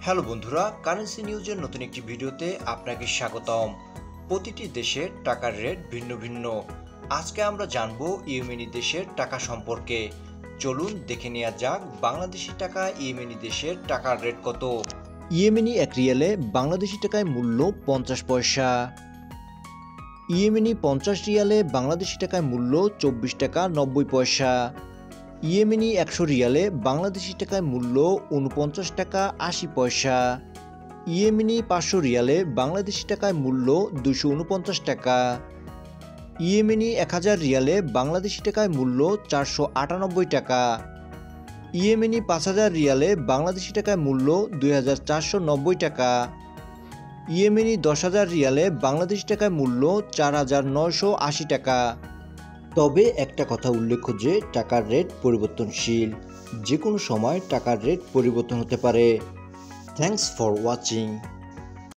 Hello বন্ধুরা, currency নিউজের নতুন একটি ভিডিওতে আপনাকে স্বাগতম। প্রতিটি দেশের টাকার রেট ভিন্ন ভিন্ন। আজকে আমরা জানবো ইয়েমেনি দেশের টাকা সম্পর্কে। চলুন দেখে নেওয়া যাক বাংলাদেশি টাকা ইয়েমেনি দেশের টাকার রেট কত। ইয়েমেনি এক রিয়ালে বাংলাদেশি টাকায় মূল্য 50 পয়সা। ইয়েমেনি 50 রিয়ালে বাংলাদেশি টাকায় মূল্য 24 টাকা 90 পয়সা। ইয়েমেনি 100 রিয়ালে বাংলাদেশি টাকায় মূল্য 49 টাকা 80 পয়সা। ইয়েমেনি 500 রিয়ালে বাংলাদেশি টাকায় মূল্য 249 টাকা। ইয়েমেনি 1000 রিয়ালে বাংলাদেশি টাকায় মূল্য 498 টাকা। ইয়েমেনি 5000 রিয়ালে বাংলাদেশি টাকায় মূল্য 2490 টাকা। ইয়েমেনি 10,000 রিয়ালে বাংলাদেশি টাকায় মূল্য 4980 টাকা। তবে একটা কথা উল্লেখ্য যে টাকার রেট পরিবর্তনশীল, যে কোনো সময় টাকার রেট পরিবর্তন হতে পারে। Thanks for watching.